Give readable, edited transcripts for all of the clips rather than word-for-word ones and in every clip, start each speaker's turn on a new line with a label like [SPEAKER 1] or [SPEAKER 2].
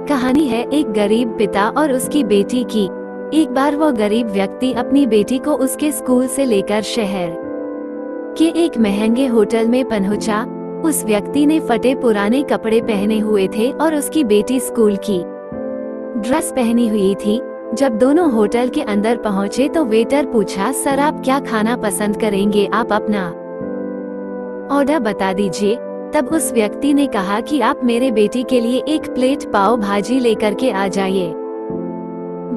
[SPEAKER 1] कहानी है एक गरीब पिता और उसकी बेटी की। एक बार वो गरीब व्यक्ति अपनी बेटी को उसके स्कूल से लेकर शहर के एक महंगे होटल में पहुंचा। उस व्यक्ति ने फटे पुराने कपड़े पहने हुए थे और उसकी बेटी स्कूल की ड्रेस पहनी हुई थी। जब दोनों होटल के अंदर पहुंचे तो वेटर पूछा, सर आप क्या खाना पसंद करेंगे, आप अपना ऑर्डर बता दीजिए। तब उस व्यक्ति ने कहा कि आप मेरे बेटी के लिए एक प्लेट पाव भाजी लेकर के आ जाइए।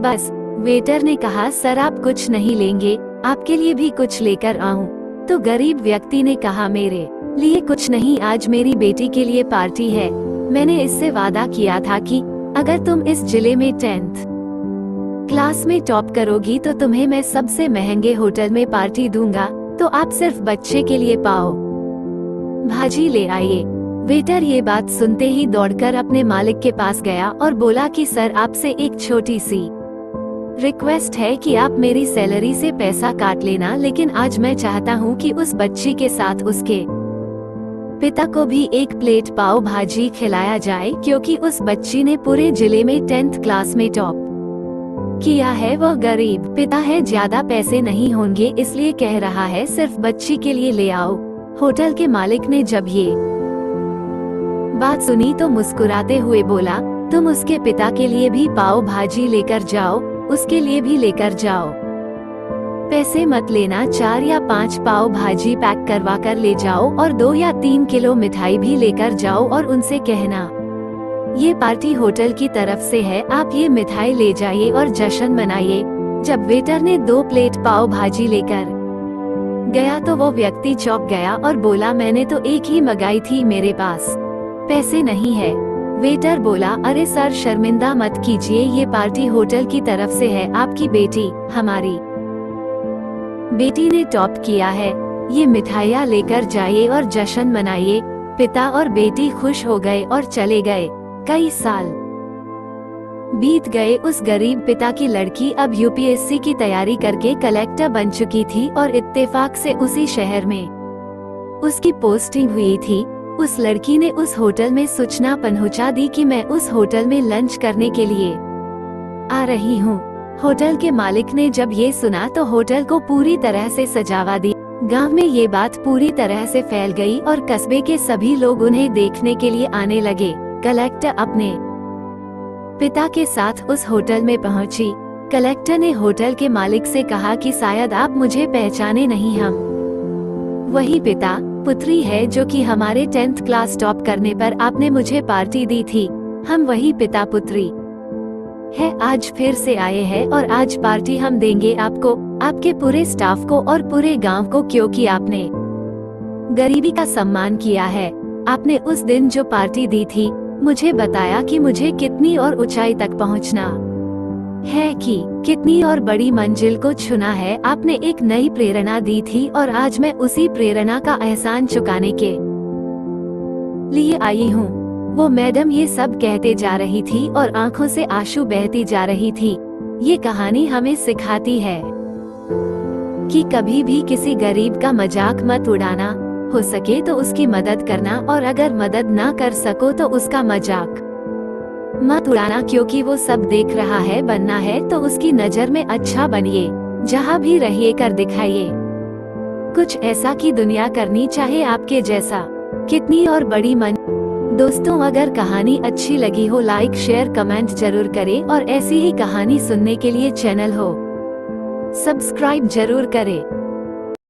[SPEAKER 1] बस वेटर ने कहा, सर आप कुछ नहीं लेंगे, आपके लिए भी कुछ लेकर आऊं? तो गरीब व्यक्ति ने कहा, मेरे लिए कुछ नहीं, आज मेरी बेटी के लिए पार्टी है। मैंने इससे वादा किया था कि अगर तुम इस जिले में 10th क्लास में टॉप करोगी तो तुम्हें मैं सबसे महंगे होटल में पार्टी दूंगा, तो आप सिर्फ बच्चे के लिए पाव भाजी ले आइए। वेटर ये बात सुनते ही दौड़कर अपने मालिक के पास गया और बोला कि सर आपसे एक छोटी सी रिक्वेस्ट है कि आप मेरी सैलरी से पैसा काट लेना, लेकिन आज मैं चाहता हूँ कि उस बच्ची के साथ उसके पिता को भी एक प्लेट पाव भाजी खिलाया जाए, क्योंकि उस बच्ची ने पूरे जिले में 10th क्लास में टॉप किया है। वो गरीब पिता है, ज्यादा पैसे नहीं होंगे इसलिए कह रहा है, सिर्फ बच्ची के लिए ले आओ। होटल के मालिक ने जब ये बात सुनी तो मुस्कुराते हुए बोला, तुम उसके पिता के लिए भी पाव भाजी लेकर जाओ, उसके लिए भी लेकर जाओ। पैसे मत लेना, 4 या 5 पाव भाजी पैक करवा कर ले जाओ और 2 या 3 किलो मिठाई भी लेकर जाओ और उनसे कहना ये पार्टी होटल की तरफ से है, आप ये मिठाई ले जाइए और जश्न मनाइए। जब वेटर ने 2 प्लेट पाव भाजी लेकर गया तो वो व्यक्ति चौंक गया और बोला, मैंने तो एक ही मंगाई थी, मेरे पास पैसे नहीं है। वेटर बोला, अरे सर शर्मिंदा मत कीजिए, ये पार्टी होटल की तरफ से है, आपकी बेटी, हमारी बेटी ने टॉप किया है, ये मिठाइयाँ लेकर जाइए और जश्न मनाइए। पिता और बेटी खुश हो गए और चले गए। कई साल बीत गए। उस गरीब पिता की लड़की अब यूपीएससी की तैयारी करके कलेक्टर बन चुकी थी और इत्तेफाक से उसी शहर में उसकी पोस्टिंग हुई थी। उस लड़की ने उस होटल में सूचना पहुंचा दी कि मैं उस होटल में लंच करने के लिए आ रही हूँ। होटल के मालिक ने जब ये सुना तो होटल को पूरी तरह से सजावा दी। गांव में ये बात पूरी तरह से फैल गई और कस्बे के सभी लोग उन्हें देखने के लिए आने लगे। कलेक्टर अपने पिता के साथ उस होटल में पहुंची। कलेक्टर ने होटल के मालिक से कहा कि शायद आप मुझे पहचाने नहीं, हम वही पिता पुत्री है जो कि हमारे 10th क्लास टॉप करने पर आपने मुझे पार्टी दी थी। हम वही पिता पुत्री है, आज फिर से आए हैं और आज पार्टी हम देंगे आपको, आपके पूरे स्टाफ को और पूरे गांव को, क्योंकि आपने गरीबी का सम्मान किया है। आपने उस दिन जो पार्टी दी थी मुझे बताया कि मुझे कितनी और ऊंचाई तक पहुंचना है, कि कितनी और बड़ी मंजिल को छूना है। आपने एक नई प्रेरणा दी थी और आज मैं उसी प्रेरणा का एहसान चुकाने के लिए आई हूँ। वो मैडम ये सब कहते जा रही थी और आंखों से आंसू बहती जा रही थी। ये कहानी हमें सिखाती है कि कभी भी किसी गरीब का मजाक मत उड़ाना, हो सके तो उसकी मदद करना, और अगर मदद ना कर सको तो उसका मजाक मत उड़ाना, क्योंकि वो सब देख रहा है। बनना है तो उसकी नजर में अच्छा बनिए, जहाँ भी रहिए कर दिखाइए कुछ ऐसा कि दुनिया करनी चाहे आपके जैसा। कितनी और बड़ी मन। दोस्तों अगर कहानी अच्छी लगी हो लाइक शेयर कमेंट जरूर करें और ऐसी ही कहानी सुनने के लिए चैनल हो सब्सक्राइब जरूर करें।